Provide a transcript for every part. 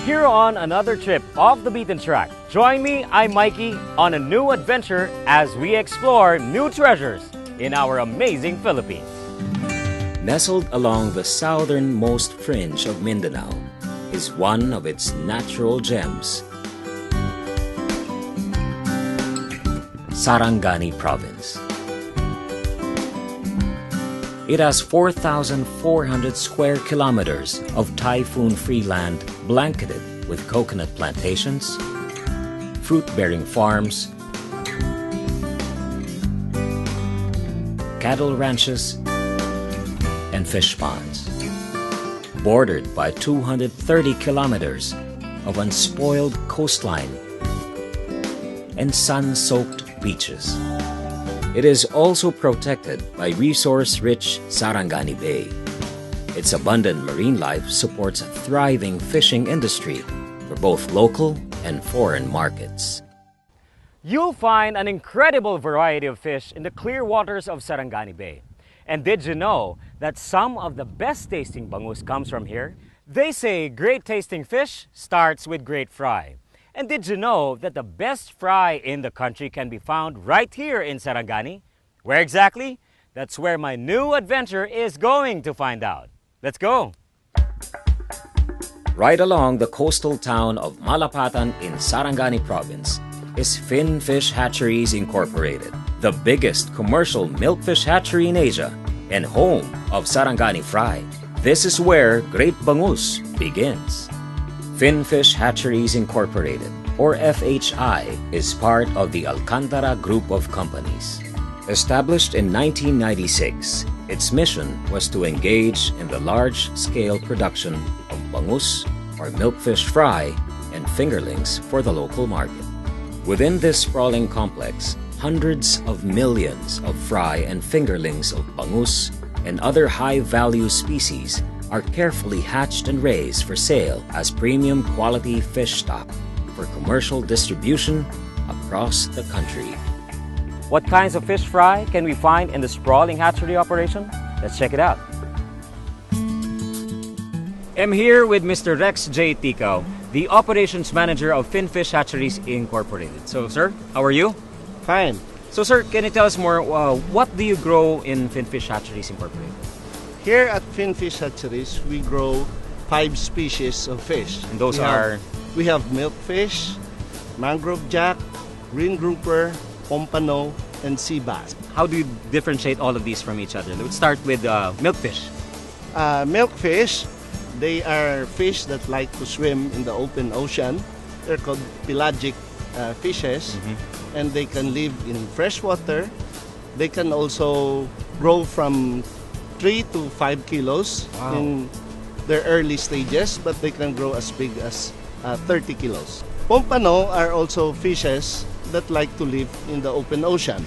Here on another trip off the beaten track. Join me, I'm Mikey, on a new adventure as we explore new treasures in our amazing Philippines. Nestled along the southernmost fringe of Mindanao is one of its natural gems, Sarangani Province. It has 4,400 square kilometers of typhoon-free land blanketed with coconut plantations, fruit-bearing farms, cattle ranches, and fish ponds, bordered by 230 kilometers of unspoiled coastline and sun-soaked beaches. It is also protected by resource-rich Sarangani Bay. Its abundant marine life supports a thriving fishing industry for both local and foreign markets. You'll find an incredible variety of fish in the clear waters of Sarangani Bay. And did you know that some of the best tasting bangus comes from here? They say great tasting fish starts with great fry. And did you know that the best fry in the country can be found right here in Sarangani? Where exactly? That's where my new adventure is going to find out. Let's go! Right along the coastal town of Malapatan in Sarangani Province is FHI Hatcheries Incorporated, the biggest commercial milkfish hatchery in Asia and home of Sarangani Fry. This is where Great Bangus begins. FHI Hatcheries Incorporated, or FHI, is part of the Alcantara Group of Companies. Established in 1996, its mission was to engage in the large-scale production of bangus, or milkfish fry, and fingerlings for the local market. Within this sprawling complex, hundreds of millions of fry and fingerlings of bangus and other high-value species are carefully hatched and raised for sale as premium quality fish stock for commercial distribution across the country. What kinds of fish fry can we find in the sprawling hatchery operation? Let's check it out. I'm here with Mr. Rex J. Ticao, the operations manager of FHI Hatcheries Incorporated. So, sir, how are you? Fine. So, sir, can you tell us more, what do you grow in FHI Hatcheries Incorporated? Here at FHI Hatcheries, we grow 5 species of fish. And those are? We have milkfish, mangrove jack, green grouper, pompano, and sea bass. How do you differentiate all of these from each other? Let's start with milkfish. Milkfish, they are fish that like to swim in the open ocean. They're called pelagic fishes, and they can live in freshwater. They can also grow from 3 to 5 kilos in their early stages, but they can grow as big as 30 kilos. Pompano are also fishes that like to live in the open ocean.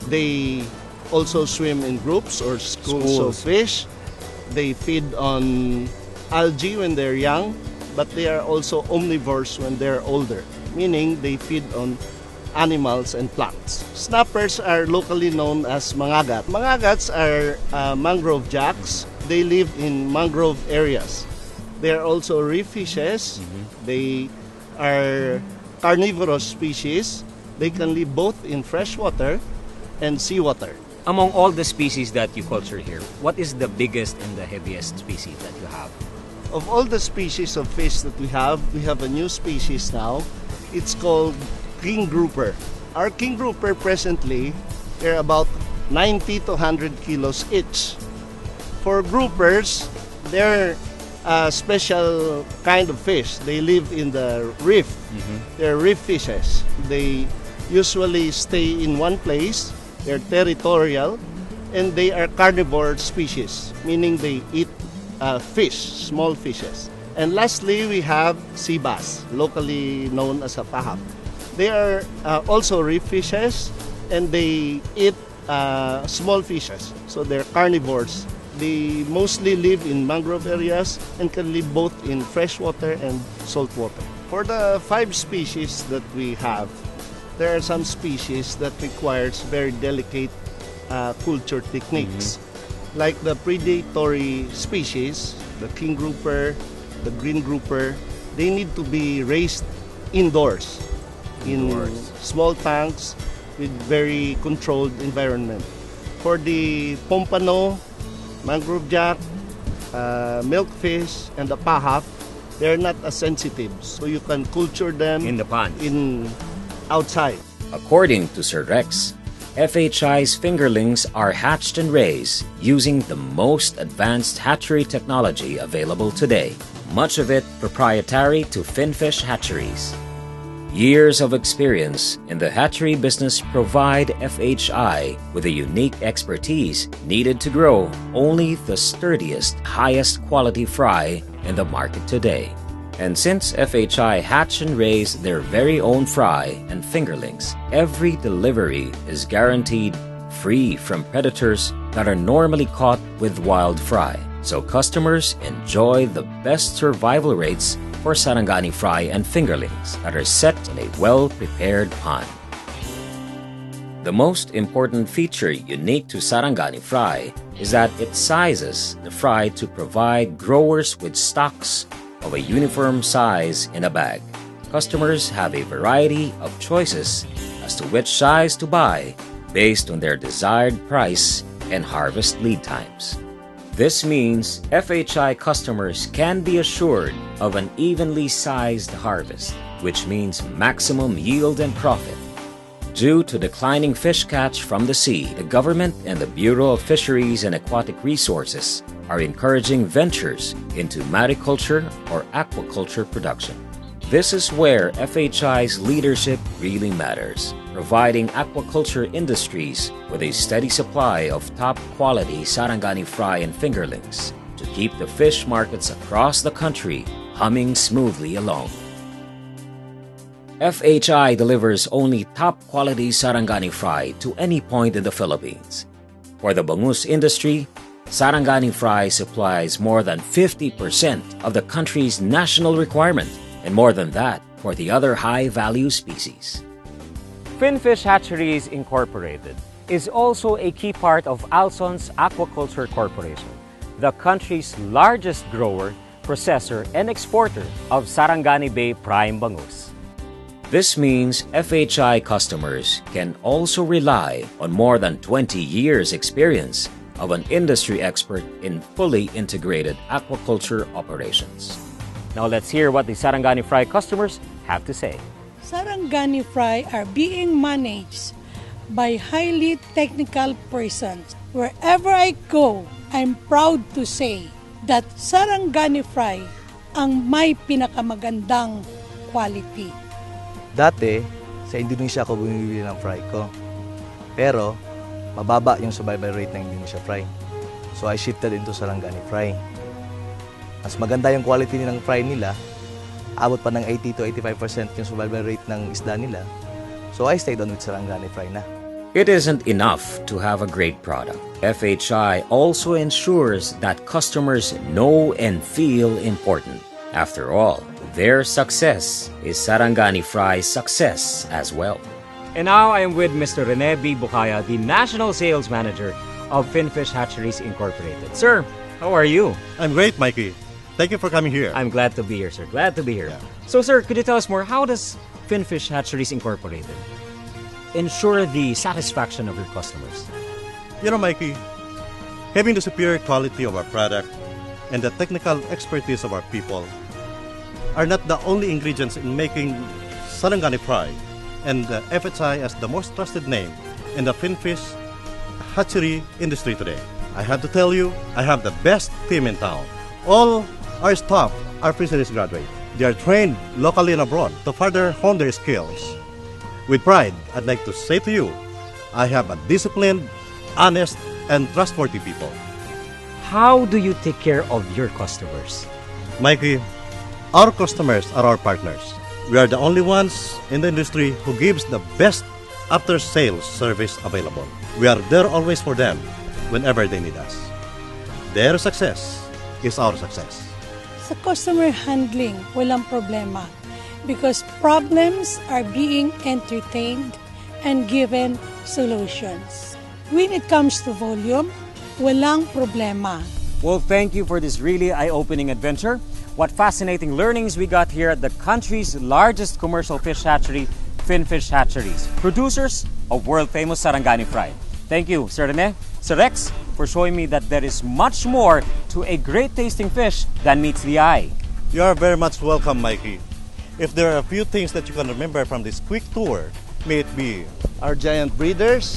They also swim in groups or schools of fish. They feed on algae when they're young, but they are also omnivores when they're older, meaning they feed on animals and plants. Snappers are locally known as mangagat. Mangagats are mangrove jacks. They live in mangrove areas. They are also reef fishes. They are carnivorous species. They can live both in freshwater and seawater. Among all the species that you culture here, what is the biggest and the heaviest species that you have? Of all the species of fish that we have a new species now. It's called king grouper. Our king grouper presently, they're about 90 to 100 kilos each. For groupers, they're a special kind of fish. They live in the reef. They're reef fishes. They usually stay in one place. They're territorial, and they are carnivore species, meaning they eat fish, small fishes. And lastly, we have sea bass, locally known as a pahak. They are also reef fishes, and they eat small fishes, so they're carnivores. They mostly live in mangrove areas and can live both in freshwater and saltwater. For the 5 species that we have, there are some species that requires very delicate culture techniques. Like the predatory species, the king grouper, the green grouper, they need to be raised indoors in small tanks with very controlled environment. For the pompano, mangrove jack, milkfish, and the pahap, they're not as sensitive, so you can culture them In the pond. Outside. According to Sir Rex, FHI's fingerlings are hatched and raised using the most advanced hatchery technology available today, much of it proprietary to Finfish Hatcheries. Years of experience in the hatchery business provide FHI with the unique expertise needed to grow only the sturdiest, highest quality fry in the market today. And since FHI hatch and raise their very own fry and fingerlings, every delivery is guaranteed free from predators that are normally caught with wild fry. So customers enjoy the best survival rates for Sarangani fry and fingerlings that are set in a well-prepared pond. The most important feature unique to Sarangani fry is that it sizes the fry to provide growers with stocks of a uniform size in a bag. Customers have a variety of choices as to which size to buy based on their desired price and harvest lead times. This means FHI customers can be assured of an evenly sized harvest, which means maximum yield and profit. Due to declining fish catch from the sea, the government and the Bureau of Fisheries and Aquatic Resources are encouraging ventures into mariculture or aquaculture production. This is where FHI's leadership really matters, providing aquaculture industries with a steady supply of top-quality Sarangani fry and fingerlings to keep the fish markets across the country humming smoothly along. FHI delivers only top-quality Sarangani fry to any point in the Philippines. For the bangus industry, Sarangani fry supplies more than 50% of the country's national requirement, and more than that for the other high-value species. Finfish Hatcheries Incorporated is also a key part of Alson's Aquaculture Corporation, the country's largest grower, processor, and exporter of Sarangani Bay prime bangus. This means FHI customers can also rely on more than 20 years' experience of an industry expert in fully integrated aquaculture operations. Now let's hear what the Sarangani fry customers have to say. Sarangani fry are being managed by highly technical persons. Wherever I go, I'm proud to say that Sarangani fry ang may pinakamagandang quality. Dati, sa Indonesia ako bumibili ng fry ko. Pero, mababa yung survival rate ng Indonesia fry. So I shifted into Sarangani fry. Mas maganda yung quality ng fry nila. Abot pa ng 80 to 85% yung survival rate ng isda nila. So I stayed on with Sarangani fry na. It isn't enough to have a great product. FHI also ensures that customers know and feel important. After all, their success is Sarangani fry's success as well. And now I am with Mr. Rene B. Bucaya, the National Sales Manager of Finfish Hatcheries Incorporated. Sir, how are you? I'm great, Mikey. Thank you for coming here. I'm glad to be here, sir. Glad to be here. So, sir, could you tell us more? How does Finfish Hatcheries Incorporated ensure the satisfaction of your customers? You know, Mikey, having the superior quality of our product and the technical expertise of our people are not the only ingredients in making Sarangani fry and FHI as the most trusted name in the finfish hatchery industry today. I have to tell you, I have the best team in town. All our staff are fisheries graduates. They are trained locally and abroad to further hone their skills. With pride, I'd like to say to you, I have a disciplined, honest, and trustworthy people. How do you take care of your customers? Mikey, our customers are our partners. We are the only ones in the industry who gives the best after-sales service available. We are there always for them whenever they need us. Their success is our success. Sa customer handling, walang problema because problems are being entertained and given solutions. When it comes to volume, walang problema. Well, thank you for this really eye-opening adventure. what fascinating learnings we got here at the country's largest commercial fish hatchery, Finfish Hatcheries, producers of world-famous Sarangani fry. Thank you, Sir Rene, Sir Rex, for showing me that there is much more to a great-tasting fish than meets the eye. You are very much welcome, Mikey. If there are a few things that you can remember from this quick tour, may it be Our giant breeders,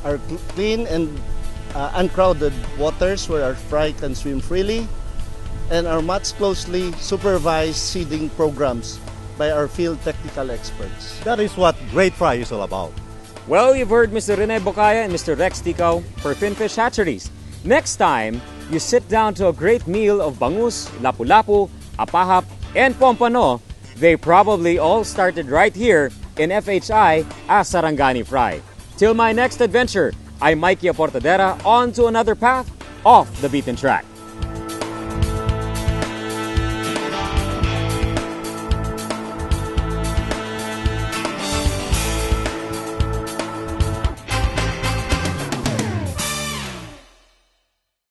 our clean and uncrowded waters where our fry can swim freely, and our much closely supervised seeding programs by our field technical experts. that is what great fry is all about. Well, you've heard Mr. Rene Bocaya and Mr. Rex Ticao for Finfish Hatcheries. Next time, you sit down to a great meal of bangus, lapu-lapu, apahap, and pompano. They probably all started right here in FHI as Sarangani Fry. Till my next adventure, I'm Mikey Aportadera on to another path off the beaten track.